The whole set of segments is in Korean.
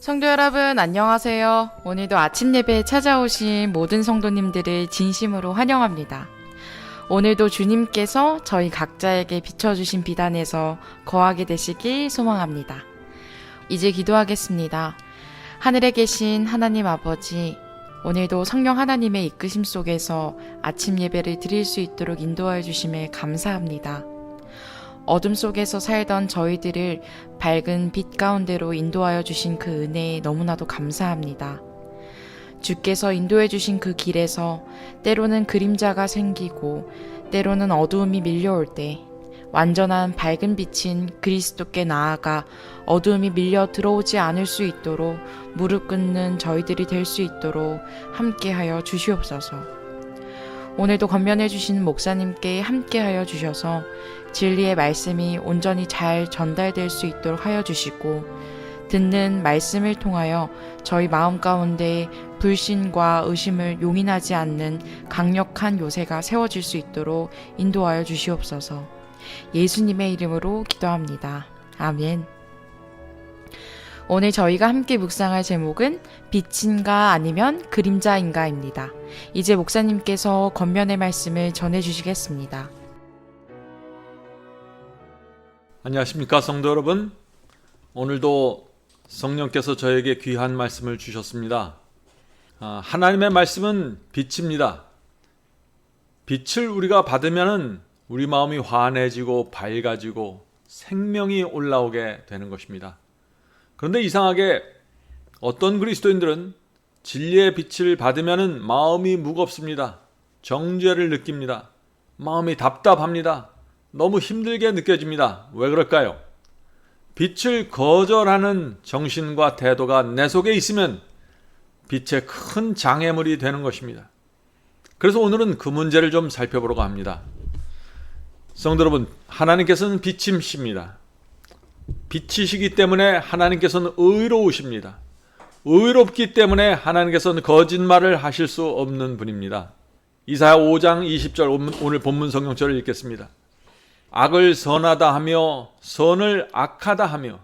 성도 여러분 안녕하세요. 오늘도 아침 예배에 찾아오신 모든 성도님들을 진심으로 환영합니다. 오늘도 주님께서 저희 각자에게 비춰주신 비단에서 거하게 되시길 소망합니다. 이제 기도하겠습니다. 하늘에 계신 하나님 아버지, 오늘도 성령 하나님의 이끄심 속에서 아침 예배를 드릴 수 있도록 인도하여 주심에 감사합니다. 어둠 속에서 살던 저희들을 밝은 빛 가운데로 인도하여 주신 그 은혜에 너무나도 감사합니다. 주께서 인도해 주신 그 길에서 때로는 그림자가 생기고 때로는 어두움이 밀려올 때 완전한 밝은 빛인 그리스도께 나아가 어두움이 밀려 들어오지 않을 수 있도록 무릎 꿇는 저희들이 될 수 있도록 함께하여 주시옵소서. 오늘도 권면해 주시는 목사님께 함께하여 주셔서 진리의 말씀이 온전히 잘 전달될 수 있도록 하여 주시고, 듣는 말씀을 통하여 저희 마음 가운데 불신과 의심을 용인하지 않는 강력한 요새가 세워질 수 있도록 인도하여 주시옵소서. 예수님의 이름으로 기도합니다. 아멘. 오늘 저희가 함께 묵상할 제목은 빛인가 아니면 그림자인가입니다. 이제 목사님께서 권면의 말씀을 전해주시겠습니다. 안녕하십니까 성도 여러분. 오늘도 성령께서 저에게 귀한 말씀을 주셨습니다. 하나님의 말씀은 빛입니다. 빛을 우리가 받으면 우리 마음이 환해지고 밝아지고 생명이 올라오게 되는 것입니다. 그런데 이상하게 어떤 그리스도인들은 진리의 빛을 받으면 마음이 무겁습니다. 정죄를 느낍니다. 마음이 답답합니다. 너무 힘들게 느껴집니다. 왜 그럴까요? 빛을 거절하는 정신과 태도가 내 속에 있으면 빛의 큰 장애물이 되는 것입니다. 그래서 오늘은 그 문제를 좀 살펴보려고 합니다. 성도 여러분, 하나님께서는 빛이십니다. 빛이시기 때문에 하나님께서는 의로우십니다. 의롭기 때문에 하나님께서는 거짓말을 하실 수 없는 분입니다. 이사야 5장 20절 오늘 본문 성경절을 읽겠습니다. 악을 선하다 하며 선을 악하다 하며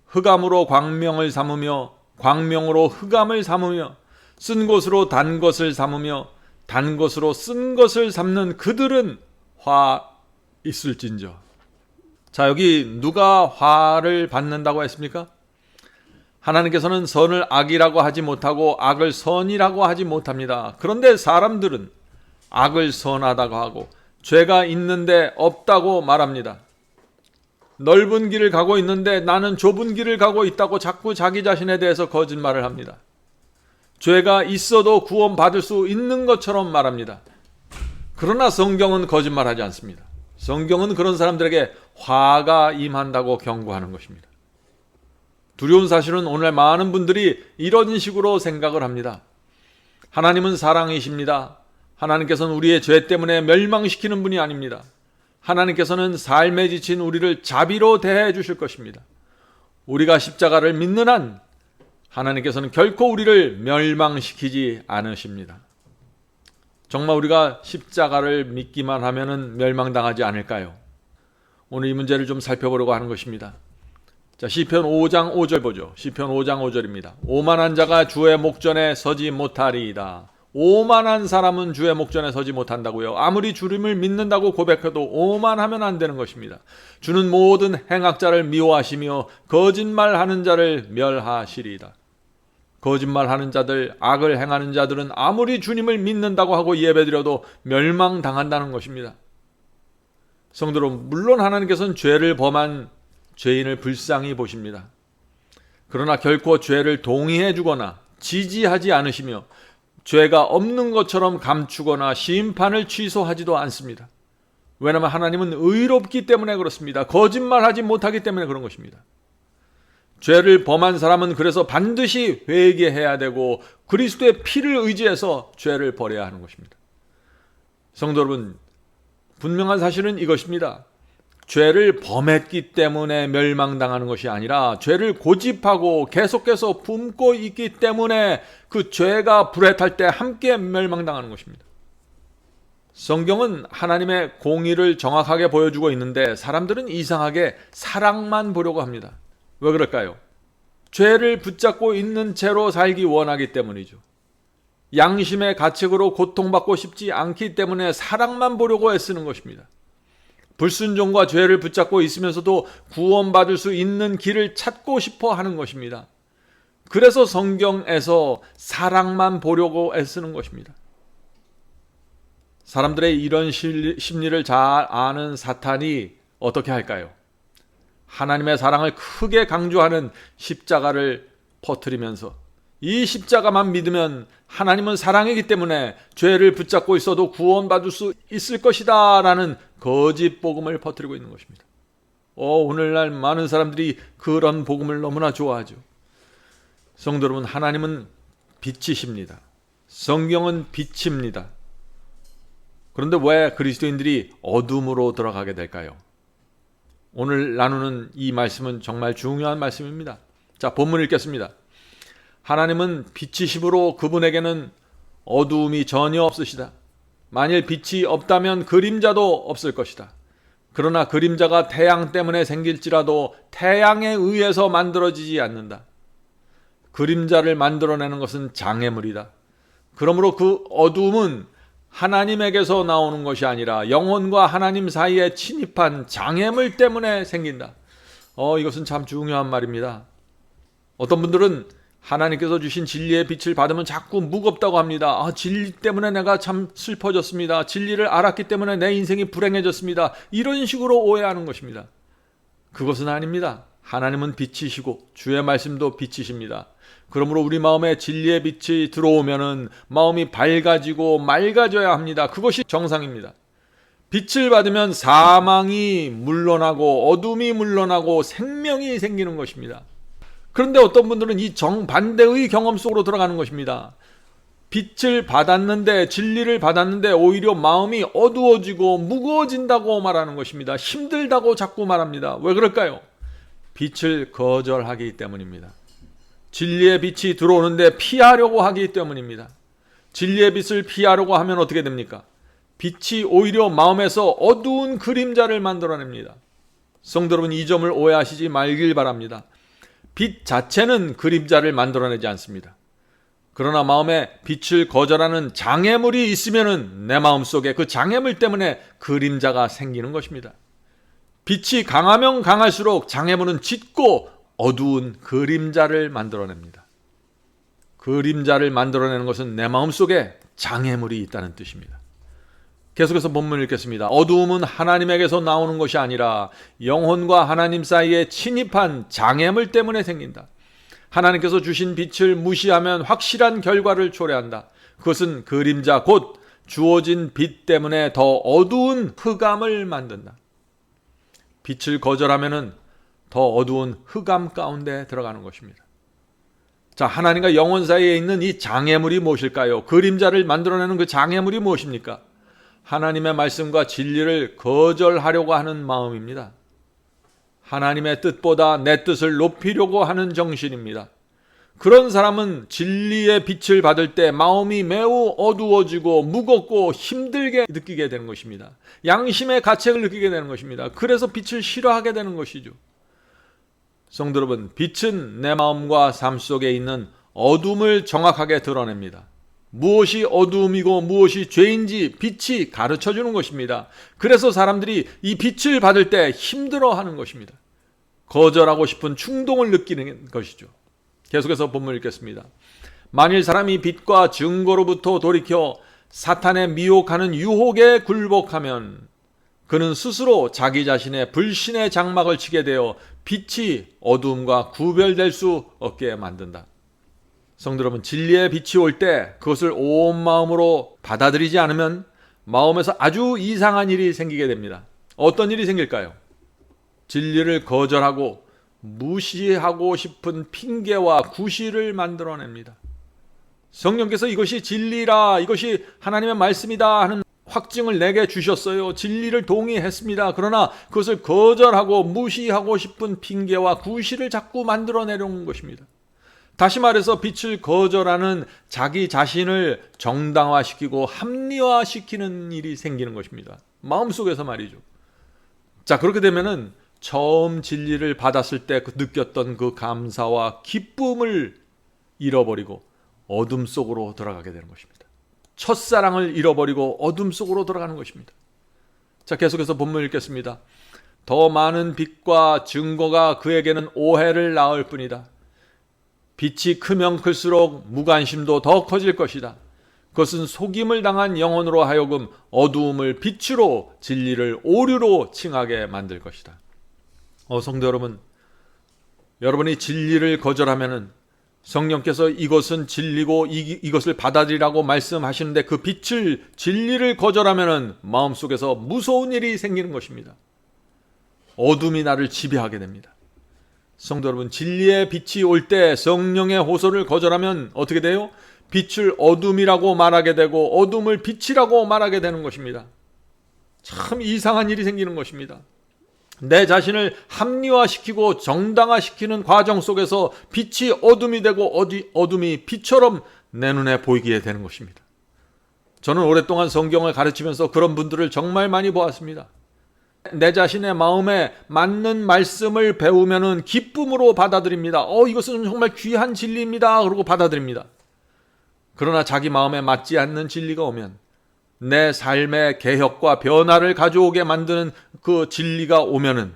흑암으로 광명을 삼으며 광명으로 흑암을 삼으며 쓴 것으로 단 것을 삼으며 단 것으로 쓴 것을 삼는 그들은 화 있을진저. 자, 여기 누가 화를 받는다고 했습니까? 하나님께서는 선을 악이라고 하지 못하고 악을 선이라고 하지 못합니다. 그런데 사람들은 악을 선하다고 하고 죄가 있는데 없다고 말합니다. 넓은 길을 가고 있는데 나는 좁은 길을 가고 있다고 자꾸 자기 자신에 대해서 거짓말을 합니다. 죄가 있어도 구원받을 수 있는 것처럼 말합니다. 그러나 성경은 거짓말하지 않습니다. 성경은 그런 사람들에게 화가 임한다고 경고하는 것입니다. 두려운 사실은 오늘 많은 분들이 이런 식으로 생각을 합니다. 하나님은 사랑이십니다. 하나님께서는 우리의 죄 때문에 멸망시키는 분이 아닙니다. 하나님께서는 삶에 지친 우리를 자비로 대해 주실 것입니다. 우리가 십자가를 믿는 한 하나님께서는 결코 우리를 멸망시키지 않으십니다. 정말 우리가 십자가를 믿기만 하면 멸망당하지 않을까요? 오늘 이 문제를 좀 살펴보려고 하는 것입니다. 자, 시편 5장 5절 보죠. 시편 5장 5절입니다. 오만한 자가 주의 목전에 서지 못하리이다. 오만한 사람은 주의 목전에 서지 못한다고요. 아무리 주님을 믿는다고 고백해도 오만하면 안 되는 것입니다. 주는 모든 행악자를 미워하시며 거짓말하는 자를 멸하시리이다. 거짓말하는 자들, 악을 행하는 자들은 아무리 주님을 믿는다고 하고 예배드려도 멸망당한다는 것입니다. 성도 여러분, 물론 하나님께서는 죄를 범한 죄인을 불쌍히 보십니다. 그러나 결코 죄를 동의해 주거나 지지하지 않으시며 죄가 없는 것처럼 감추거나 심판을 취소하지도 않습니다. 왜냐하면 하나님은 의롭기 때문에 그렇습니다. 거짓말하지 못하기 때문에 그런 것입니다. 죄를 범한 사람은 그래서 반드시 회개해야 되고 그리스도의 피를 의지해서 죄를 버려야 하는 것입니다. 성도 여러분, 분명한 사실은 이것입니다. 죄를 범했기 때문에 멸망당하는 것이 아니라 죄를 고집하고 계속해서 품고 있기 때문에 그 죄가 불에 탈 때 함께 멸망당하는 것입니다. 성경은 하나님의 공의를 정확하게 보여주고 있는데 사람들은 이상하게 사랑만 보려고 합니다. 왜 그럴까요? 죄를 붙잡고 있는 채로 살기 원하기 때문이죠. 양심의 가책으로 고통받고 싶지 않기 때문에 사랑만 보려고 애쓰는 것입니다. 불순종과 죄를 붙잡고 있으면서도 구원받을 수 있는 길을 찾고 싶어 하는 것입니다. 그래서 성경에서 사랑만 보려고 애쓰는 것입니다. 사람들의 이런 심리를 잘 아는 사탄이 어떻게 할까요? 하나님의 사랑을 크게 강조하는 십자가를 퍼뜨리면서 이 십자가만 믿으면 하나님은 사랑이기 때문에 죄를 붙잡고 있어도 구원받을 수 있을 것이다 라는 거짓 복음을 퍼뜨리고 있는 것입니다. 오늘날 많은 사람들이 그런 복음을 너무나 좋아하죠. 성도 여러분, 하나님은 빛이십니다. 성경은 빛입니다. 그런데 왜 그리스도인들이 어둠으로 들어가게 될까요? 오늘 나누는 이 말씀은 정말 중요한 말씀입니다. 자, 본문 읽겠습니다. 하나님은 빛이시므로 그분에게는 어두움이 전혀 없으시다. 만일 빛이 없다면 그림자도 없을 것이다. 그러나 그림자가 태양 때문에 생길지라도 태양에 의해서 만들어지지 않는다. 그림자를 만들어내는 것은 장애물이다. 그러므로 그 어두움은 하나님에게서 나오는 것이 아니라 영혼과 하나님 사이에 침입한 장애물 때문에 생긴다. 이것은 참 중요한 말입니다. 어떤 분들은 하나님께서 주신 진리의 빛을 받으면 자꾸 무겁다고 합니다. 진리 때문에 내가 참 슬퍼졌습니다. 진리를 알았기 때문에 내 인생이 불행해졌습니다. 이런 식으로 오해하는 것입니다. 그것은 아닙니다. 하나님은 빛이시고 주의 말씀도 빛이십니다. 그러므로 우리 마음에 진리의 빛이 들어오면은 마음이 밝아지고 맑아져야 합니다. 그것이 정상입니다. 빛을 받으면 사망이 물러나고 어둠이 물러나고 생명이 생기는 것입니다. 그런데 어떤 분들은 이 정반대의 경험 속으로 들어가는 것입니다. 빛을 받았는데, 진리를 받았는데 오히려 마음이 어두워지고 무거워진다고 말하는 것입니다. 힘들다고 자꾸 말합니다. 왜 그럴까요? 빛을 거절하기 때문입니다. 진리의 빛이 들어오는데 피하려고 하기 때문입니다. 진리의 빛을 피하려고 하면 어떻게 됩니까? 빛이 오히려 마음에서 어두운 그림자를 만들어냅니다. 성도 여러분, 이 점을 오해하시지 말길 바랍니다. 빛 자체는 그림자를 만들어내지 않습니다. 그러나 마음에 빛을 거절하는 장애물이 있으면은 내 마음속에 그 장애물 때문에 그림자가 생기는 것입니다. 빛이 강하면 강할수록 장애물은 짙고 어두운 그림자를 만들어냅니다. 그림자를 만들어내는 것은 내 마음속에 장애물이 있다는 뜻입니다. 계속해서 본문을 읽겠습니다. 어두움은 하나님에게서 나오는 것이 아니라 영혼과 하나님 사이에 침입한 장애물 때문에 생긴다. 하나님께서 주신 빛을 무시하면 확실한 결과를 초래한다. 그것은 그림자 곧 주어진 빛 때문에 더 어두운 흑암을 만든다. 빛을 거절하면은 더 어두운 흑암 가운데 들어가는 것입니다. 자, 하나님과 영혼 사이에 있는 이 장애물이 무엇일까요? 그림자를 만들어내는 그 장애물이 무엇입니까? 하나님의 말씀과 진리를 거절하려고 하는 마음입니다. 하나님의 뜻보다 내 뜻을 높이려고 하는 정신입니다. 그런 사람은 진리의 빛을 받을 때 마음이 매우 어두워지고 무겁고 힘들게 느끼게 되는 것입니다. 양심의 가책을 느끼게 되는 것입니다. 그래서 빛을 싫어하게 되는 것이죠. 성도 여러분, 빛은 내 마음과 삶 속에 있는 어둠을 정확하게 드러냅니다. 무엇이 어두움이고 무엇이 죄인지 빛이 가르쳐주는 것입니다. 그래서 사람들이 이 빛을 받을 때 힘들어하는 것입니다. 거절하고 싶은 충동을 느끼는 것이죠. 계속해서 본문 읽겠습니다. 만일 사람이 빛과 증거로부터 돌이켜 사탄의 미혹하는 유혹에 굴복하면 그는 스스로 자기 자신의 불신의 장막을 치게 되어 빛이 어두움과 구별될 수 없게 만든다. 성도 여러분, 진리의 빛이 올 때 그것을 온 마음으로 받아들이지 않으면 마음에서 아주 이상한 일이 생기게 됩니다. 어떤 일이 생길까요? 진리를 거절하고 무시하고 싶은 핑계와 구실을 만들어냅니다. 성령께서 이것이 진리라, 이것이 하나님의 말씀이다 하는 확증을 내게 주셨어요. 진리를 동의했습니다. 그러나 그것을 거절하고 무시하고 싶은 핑계와 구실을 자꾸 만들어내려는 것입니다. 다시 말해서 빛을 거절하는 자기 자신을 정당화시키고 합리화시키는 일이 생기는 것입니다. 마음속에서 말이죠. 자, 그렇게 되면은 처음 진리를 받았을 때 느꼈던 그 감사와 기쁨을 잃어버리고 어둠 속으로 들어가게 되는 것입니다. 첫사랑을 잃어버리고 어둠 속으로 들어가는 것입니다. 자, 계속해서 본문 읽겠습니다. 더 많은 빛과 증거가 그에게는 오해를 낳을 뿐이다. 빛이 크면 클수록 무관심도 더 커질 것이다. 그것은 속임을 당한 영혼으로 하여금 어두움을 빛으로 진리를 오류로 칭하게 만들 것이다. 성도 여러분, 여러분이 진리를 거절하면은 성령께서 이것은 진리고 이것을 받아들이라고 말씀하시는데 그 빛을, 진리를 거절하면은 마음속에서 무서운 일이 생기는 것입니다. 어둠이 나를 지배하게 됩니다. 성도 여러분, 진리의 빛이 올 때 성령의 호소를 거절하면 어떻게 돼요? 빛을 어둠이라고 말하게 되고 어둠을 빛이라고 말하게 되는 것입니다. 참 이상한 일이 생기는 것입니다. 내 자신을 합리화시키고 정당화시키는 과정 속에서 빛이 어둠이 되고 어둠이 빛처럼 내 눈에 보이게 되는 것입니다. 저는 오랫동안 성경을 가르치면서 그런 분들을 정말 많이 보았습니다. 내 자신의 마음에 맞는 말씀을 배우면은 기쁨으로 받아들입니다. 이것은 정말 귀한 진리입니다. 그러고 받아들입니다. 그러나 자기 마음에 맞지 않는 진리가 오면, 내 삶의 개혁과 변화를 가져오게 만드는 그 진리가 오면은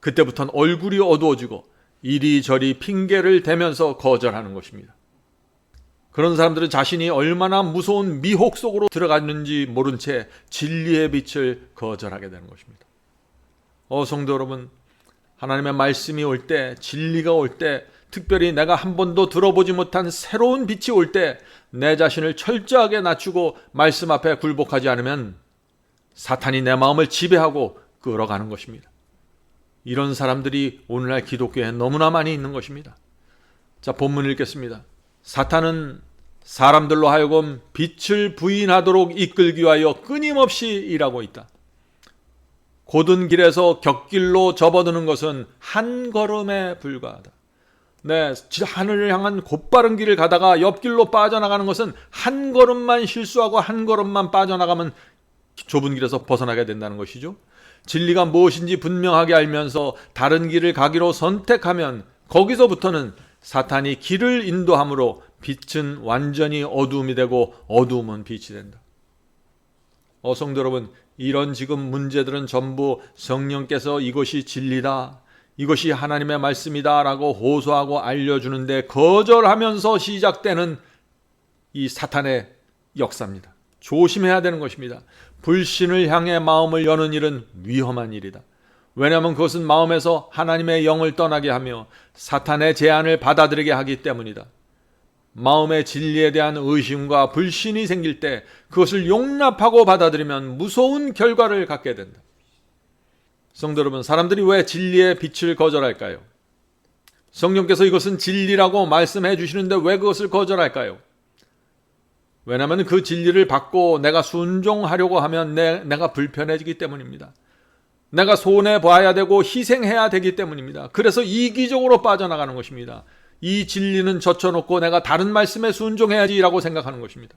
그때부터는 얼굴이 어두워지고 이리저리 핑계를 대면서 거절하는 것입니다. 그런 사람들은 자신이 얼마나 무서운 미혹 속으로 들어갔는지 모른 채 진리의 빛을 거절하게 되는 것입니다. 성도 여러분, 하나님의 말씀이 올 때, 진리가 올 때, 특별히 내가 한 번도 들어보지 못한 새로운 빛이 올 때 내 자신을 철저하게 낮추고 말씀 앞에 굴복하지 않으면 사탄이 내 마음을 지배하고 끌어가는 것입니다. 이런 사람들이 오늘날 기독교에 너무나 많이 있는 것입니다. 자, 본문 읽겠습니다. 사탄은 사람들로 하여금 빛을 부인하도록 이끌기 위하여 끊임없이 일하고 있다. 곧은 길에서 곁길로 접어드는 것은 한 걸음에 불과하다. 하늘을 향한 곧바른 길을 가다가 옆길로 빠져나가는 것은 한 걸음만 실수하고 한 걸음만 빠져나가면 좁은 길에서 벗어나게 된다는 것이죠. 진리가 무엇인지 분명하게 알면서 다른 길을 가기로 선택하면 거기서부터는 사탄이 길을 인도함으로 빛은 완전히 어두움이 되고 어두움은 빛이 된다. 성도 여러분, 이런 지금 문제들은 전부 성령께서 이것이 진리다, 이것이 하나님의 말씀이다 라고 호소하고 알려주는데 거절하면서 시작되는 이 사탄의 역사입니다. 조심해야 되는 것입니다. 불신을 향해 마음을 여는 일은 위험한 일이다. 왜냐하면 그것은 마음에서 하나님의 영을 떠나게 하며 사탄의 제안을 받아들이게 하기 때문이다. 마음의 진리에 대한 의심과 불신이 생길 때 그것을 용납하고 받아들이면 무서운 결과를 갖게 된다. 성도 여러분, 사람들이 왜 진리의 빛을 거절할까요? 성령께서 이것은 진리라고 말씀해 주시는데 왜 그것을 거절할까요? 왜냐하면 그 진리를 받고 내가 순종하려고 하면 내가 불편해지기 때문입니다. 내가 손해봐야 되고 희생해야 되기 때문입니다. 그래서 이기적으로 빠져나가는 것입니다. 이 진리는 젖혀놓고 내가 다른 말씀에 순종해야지라고 생각하는 것입니다.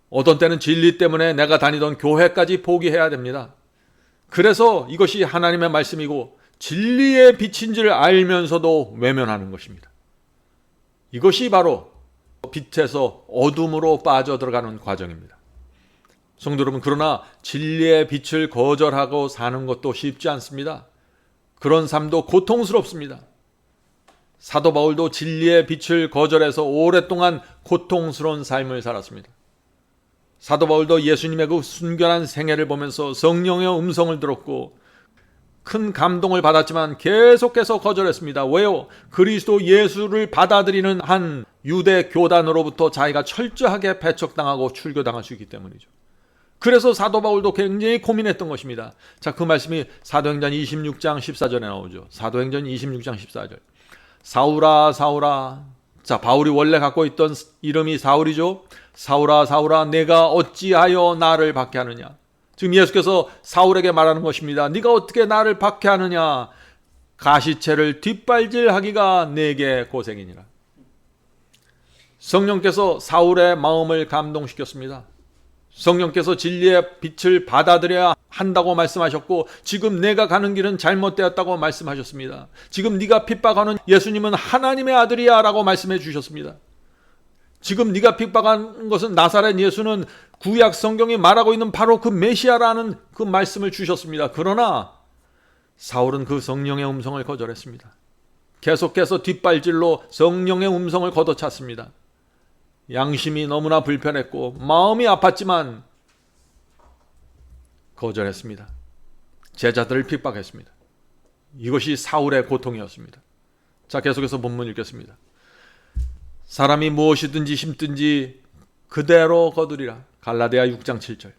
어떤 때는 진리 때문에 내가 다니던 교회까지 포기해야 됩니다. 그래서 이것이 하나님의 말씀이고 진리의 빛인 줄 알면서도 외면하는 것입니다. 이것이 바로 빛에서 어둠으로 빠져들어가는 과정입니다. 성도 여러분, 그러나 진리의 빛을 거절하고 사는 것도 쉽지 않습니다. 그런 삶도 고통스럽습니다. 사도 바울도 진리의 빛을 거절해서 오랫동안 고통스러운 삶을 살았습니다. 사도 바울도 예수님의 그 순결한 생애를 보면서 성령의 음성을 들었고 큰 감동을 받았지만 계속해서 거절했습니다. 왜요? 그리스도 예수를 받아들이는 한 유대 교단으로부터 자기가 철저하게 배척당하고 출교당할 수 있기 때문이죠. 그래서 사도 바울도 굉장히 고민했던 것입니다. 자, 그 말씀이 사도행전 26장 14절에 나오죠. 사도행전 26장 14절. 사울아, 사울아. 자, 바울이 원래 갖고 있던 이름이 사울이죠. 사울아, 사울아, 내가 어찌하여 나를 박해하느냐. 지금 예수께서 사울에게 말하는 것입니다. 네가 어떻게 나를 박해하느냐. 가시채를 뒷발질하기가 내게 고생이니라. 성령께서 사울의 마음을 감동시켰습니다. 성령께서 진리의 빛을 받아들여야 한다고 말씀하셨고, 지금 내가 가는 길은 잘못되었다고 말씀하셨습니다. 지금 네가 핍박하는 예수님은 하나님의 아들이야 라고 말씀해 주셨습니다. 지금 네가 핍박한 것은 나사렛 예수는 구약 성경이 말하고 있는 바로 그 메시아라는 그 말씀을 주셨습니다. 그러나 사울은 그 성령의 음성을 거절했습니다. 계속해서 뒷발질로 성령의 음성을 걷어찼습니다. 양심이 너무나 불편했고 마음이 아팠지만 거절했습니다. 제자들을 핍박했습니다. 이것이 사울의 고통이었습니다. 자, 계속해서 본문 읽겠습니다. 사람이 무엇이든지 심든지 그대로 거두리라. 갈라디아 6장 7절.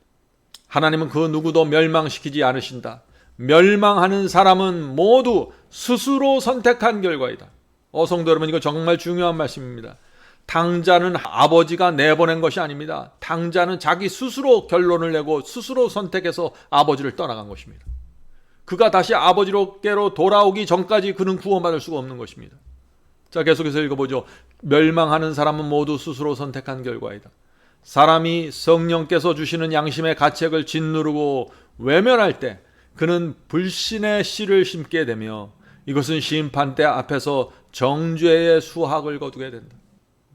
하나님은 그 누구도 멸망시키지 않으신다. 멸망하는 사람은 모두 스스로 선택한 결과이다. 성도 여러분, 이거 정말 중요한 말씀입니다. 탕자는 아버지가 내보낸 것이 아닙니다. 탕자는 자기 스스로 결론을 내고 스스로 선택해서 아버지를 떠나간 것입니다. 그가 다시 아버지께로 돌아오기 전까지 그는 구원받을 수가 없는 것입니다. 자, 계속해서 읽어보죠. 멸망하는 사람은 모두 스스로 선택한 결과이다. 사람이 성령께서 주시는 양심의 가책을 짓누르고 외면할 때 그는 불신의 씨를 심게 되며 이것은 심판대 앞에서 정죄의 수확을 거두게 된다.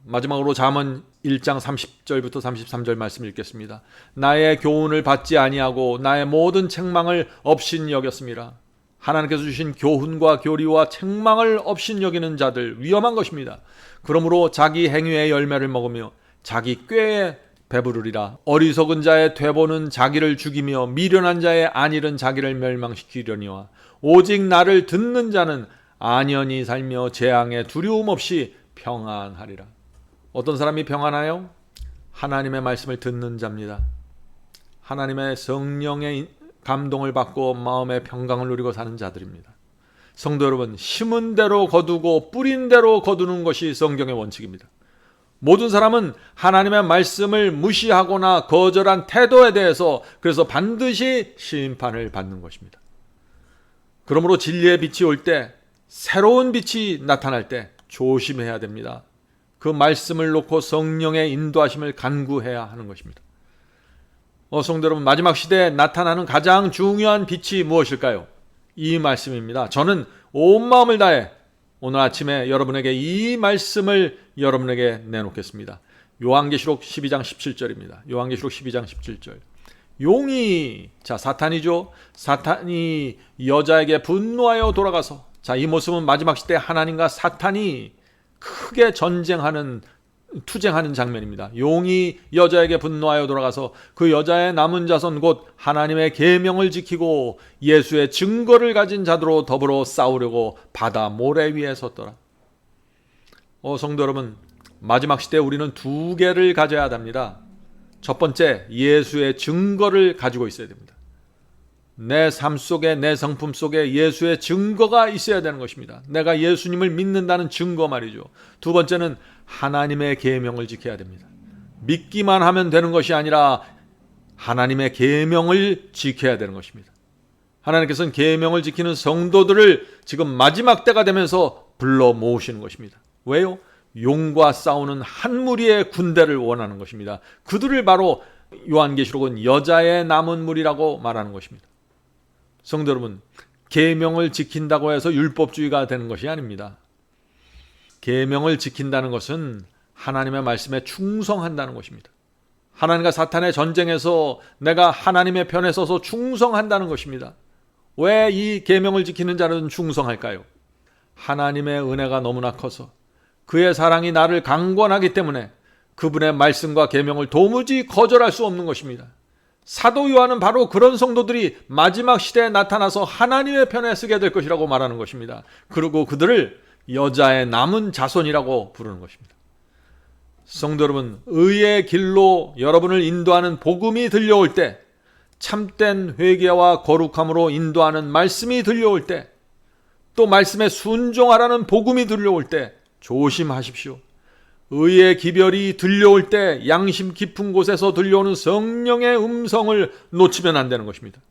마지막으로 잠언 1장 30절부터 33절 말씀 읽겠습니다. 나의 교훈을 받지 아니하고 나의 모든 책망을 업신여겼습니다. 하나님께서 주신 교훈과 교리와 책망을 업신여기는 자들 위험한 것입니다. 그러므로 자기 행위의 열매를 먹으며 자기 꾀에 배부르리라. 어리석은 자의 퇴보는 자기를 죽이며 미련한 자의 안일은 자기를 멸망시키려니와 오직 나를 듣는 자는 안연히 살며 재앙에 두려움 없이 평안하리라. 어떤 사람이 평안하요? 하나님의 말씀을 듣는 자입니다. 하나님의 성령의 감동을 받고 마음의 평강을 누리고 사는 자들입니다. 성도 여러분, 심은 대로 거두고 뿌린 대로 거두는 것이 성경의 원칙입니다. 모든 사람은 하나님의 말씀을 무시하거나 거절한 태도에 대해서 그래서 반드시 심판을 받는 것입니다. 그러므로 진리의 빛이 올 때, 새로운 빛이 나타날 때 조심해야 됩니다. 그 말씀을 놓고 성령의 인도하심을 간구해야 하는 것입니다. 성도 여러분, 마지막 시대에 나타나는 가장 중요한 빛이 무엇일까요? 이 말씀입니다. 저는 온 마음을 다해 오늘 아침에 여러분에게 이 말씀을 여러분에게 내놓겠습니다. 요한계시록 12장 17절입니다. 요한계시록 12장 17절. 용이, 자, 사탄이죠. 사탄이 여자에게 분노하여 돌아가서, 자, 이 모습은 마지막 시대 하나님과 사탄이 크게 투쟁하는 장면입니다. 용이 여자에게 분노하여 돌아가서 그 여자의 남은 자손 곧 하나님의 계명을 지키고 예수의 증거를 가진 자들로 더불어 싸우려고 바다 모래 위에 섰더라. 성도 여러분, 마지막 시대에 우리는 두 개를 가져야 합니다. 첫 번째, 예수의 증거를 가지고 있어야 됩니다. 내 삶 속에, 내 성품 속에 예수의 증거가 있어야 되는 것입니다. 내가 예수님을 믿는다는 증거 말이죠. 두 번째는 하나님의 계명을 지켜야 됩니다. 믿기만 하면 되는 것이 아니라 하나님의 계명을 지켜야 되는 것입니다. 하나님께서는 계명을 지키는 성도들을 지금 마지막 때가 되면서 불러 모으시는 것입니다. 왜요? 용과 싸우는 한 무리의 군대를 원하는 것입니다. 그들을 바로 요한계시록은 여자의 남은 무리라고 말하는 것입니다. 성도 여러분, 계명을 지킨다고 해서 율법주의가 되는 것이 아닙니다. 계명을 지킨다는 것은 하나님의 말씀에 충성한다는 것입니다. 하나님과 사탄의 전쟁에서 내가 하나님의 편에 서서 충성한다는 것입니다. 왜 이 계명을 지키는 자는 충성할까요? 하나님의 은혜가 너무나 커서 그의 사랑이 나를 강권하기 때문에 그분의 말씀과 계명을 도무지 거절할 수 없는 것입니다. 사도 요한은 바로 그런 성도들이 마지막 시대에 나타나서 하나님의 편에 서게 될 것이라고 말하는 것입니다. 그리고 그들을 여자의 남은 자손이라고 부르는 것입니다. 성도 여러분, 의의 길로 여러분을 인도하는 복음이 들려올 때, 참된 회개와 거룩함으로 인도하는 말씀이 들려올 때, 또 말씀에 순종하라는 복음이 들려올 때 조심하십시오. 의의 기별이 들려올 때 양심 깊은 곳에서 들려오는 성령의 음성을 놓치면 안 되는 것입니다.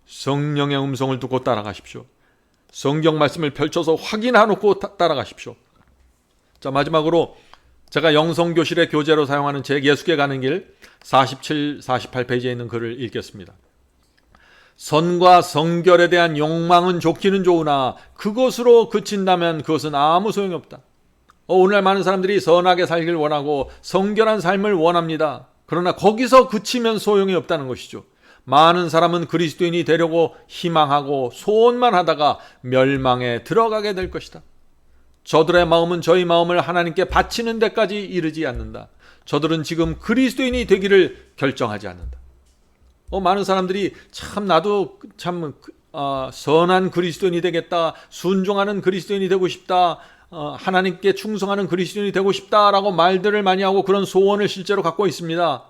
성령의 음성을 듣고 따라가십시오. 성경 말씀을 펼쳐서 확인해놓고 따라가십시오. 자, 마지막으로 제가 영성교실의 교재로 사용하는 책 예수께 가는 길 47, 48페이지에 있는 글을 읽겠습니다. 선과 성결에 대한 욕망은 좋기는 좋으나 그것으로 그친다면 그것은 아무 소용이 없다. 오늘날 많은 사람들이 선하게 살길 원하고 성결한 삶을 원합니다. 그러나 거기서 그치면 소용이 없다는 것이죠. 많은 사람은 그리스도인이 되려고 희망하고 소원만 하다가 멸망에 들어가게 될 것이다. 저들의 마음은 저희 마음을 하나님께 바치는 데까지 이르지 않는다. 저들은 지금 그리스도인이 되기를 결정하지 않는다. 많은 사람들이 참 나도 참 선한 그리스도인이 되겠다, 순종하는 그리스도인이 되고 싶다, 하나님께 충성하는 그리스도인이 되고 싶다라고 말들을 많이 하고 그런 소원을 실제로 갖고 있습니다.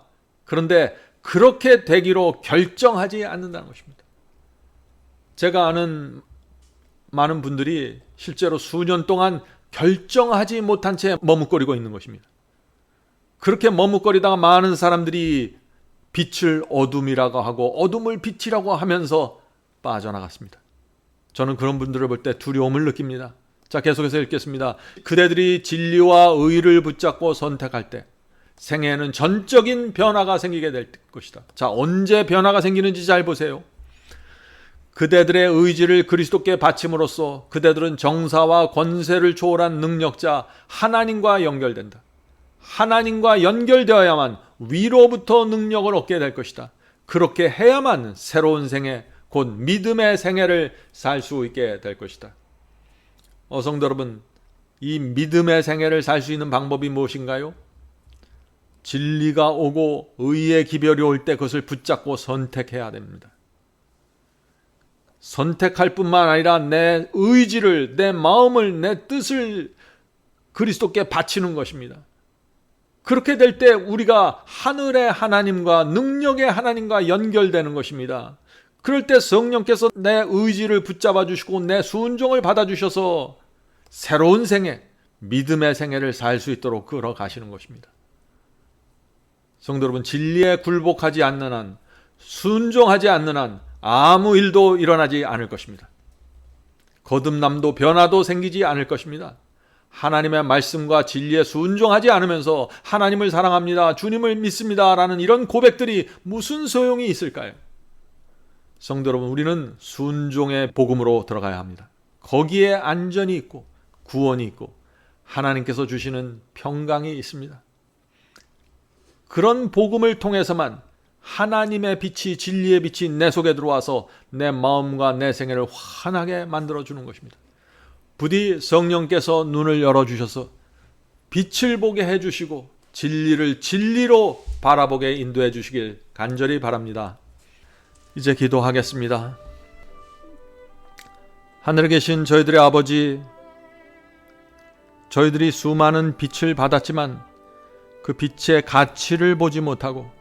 그런데 그렇게 되기로 결정하지 않는다는 것입니다. 제가 아는 많은 분들이 실제로 수년 동안 결정하지 못한 채 머뭇거리고 있는 것입니다. 그렇게 머뭇거리다가 많은 사람들이 빛을 어둠이라고 하고 어둠을 빛이라고 하면서 빠져나갔습니다. 저는 그런 분들을 볼 때 두려움을 느낍니다. 자, 계속해서 읽겠습니다. 그대들이 진리와 의를 붙잡고 선택할 때 생애에는 전적인 변화가 생기게 될 것이다. 자, 언제 변화가 생기는지 잘 보세요. 그대들의 의지를 그리스도께 바침으로써 그대들은 정사와 권세를 초월한 능력자 하나님과 연결된다. 하나님과 연결되어야만 위로부터 능력을 얻게 될 것이다. 그렇게 해야만 새로운 생애, 곧 믿음의 생애를 살 수 있게 될 것이다. 성도 여러분, 이 믿음의 생애를 살 수 있는 방법이 무엇인가요? 진리가 오고 의의 기별이 올 때 그것을 붙잡고 선택해야 됩니다. 선택할 뿐만 아니라 내 의지를, 내 마음을, 내 뜻을 그리스도께 바치는 것입니다. 그렇게 될 때 우리가 하늘의 하나님과 능력의 하나님과 연결되는 것입니다. 그럴 때 성령께서 내 의지를 붙잡아 주시고 내 순종을 받아 주셔서 새로운 생애, 믿음의 생애를 살 수 있도록 끌어가시는 것입니다. 성도 여러분, 진리에 굴복하지 않는 한, 순종하지 않는 한 아무 일도 일어나지 않을 것입니다. 거듭남도 변화도 생기지 않을 것입니다. 하나님의 말씀과 진리에 순종하지 않으면서 하나님을 사랑합니다, 주님을 믿습니다 라는 이런 고백들이 무슨 소용이 있을까요? 성도 여러분, 우리는 순종의 복음으로 들어가야 합니다. 거기에 안전이 있고 구원이 있고 하나님께서 주시는 평강이 있습니다. 그런 복음을 통해서만 하나님의 빛이, 진리의 빛이 내 속에 들어와서 내 마음과 내 생애를 환하게 만들어주는 것입니다. 부디 성령께서 눈을 열어주셔서 빛을 보게 해주시고 진리를 진리로 바라보게 인도해 주시길 간절히 바랍니다. 이제 기도하겠습니다. 하늘에 계신 저희들의 아버지, 저희들이 수많은 빛을 받았지만 그 빛의 가치를 보지 못하고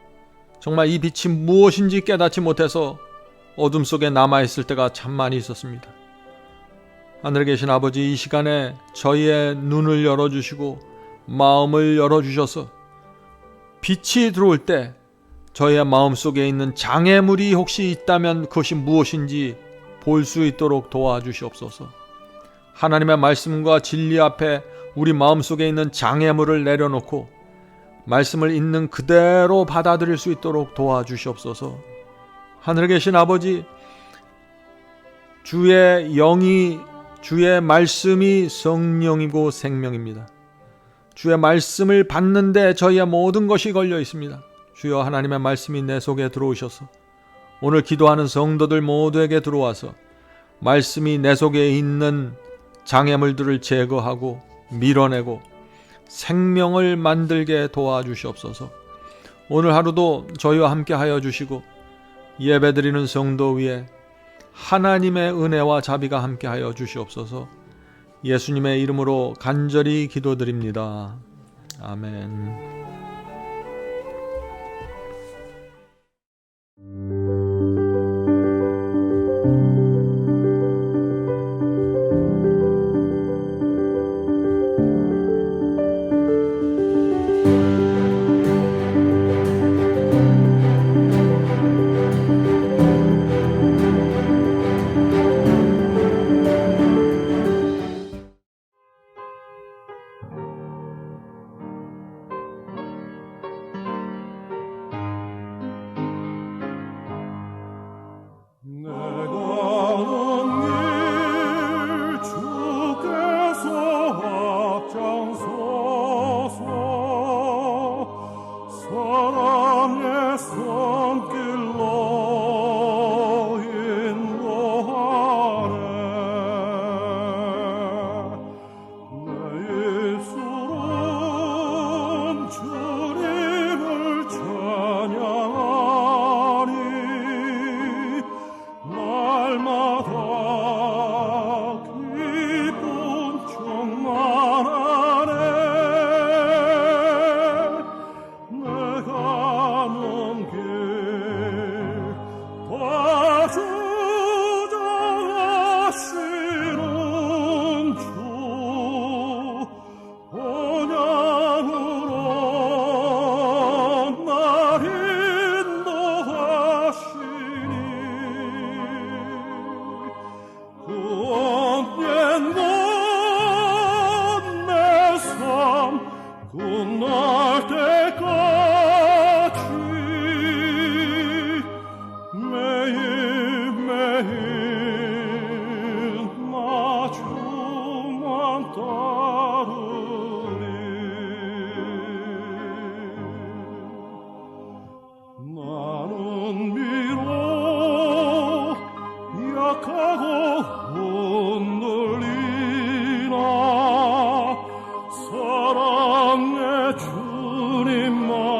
정말 이 빛이 무엇인지 깨닫지 못해서 어둠 속에 남아있을 때가 참 많이 있었습니다. 하늘에 계신 아버지, 이 시간에 저희의 눈을 열어주시고 마음을 열어주셔서 빛이 들어올 때 저희의 마음속에 있는 장애물이 혹시 있다면 그것이 무엇인지 볼 수 있도록 도와주시옵소서. 하나님의 말씀과 진리 앞에 우리 마음속에 있는 장애물을 내려놓고 말씀을 있는 그대로 받아들일 수 있도록 도와주시옵소서. 하늘에 계신 아버지, 주의 영이, 주의 말씀이 성령이고 생명입니다. 주의 말씀을 받는데 저희의 모든 것이 걸려 있습니다. 주여, 하나님의 말씀이 내 속에 들어오셔서 오늘 기도하는 성도들 모두에게 들어와서 말씀이 내 속에 있는 장애물들을 제거하고 밀어내고 생명을 만들게 도와주시옵소서. 오늘 하루도 저희와 함께 하여 주시고 예배드리는 성도 위에 하나님의 은혜와 자비가 함께 하여 주시옵소서. 예수님의 이름으로 간절히 기도드립니다. 아멘. 끝날 때까지 매일매일 나 주만 따르리. 나는 비록 약하고 흔들리나 사랑의 주님만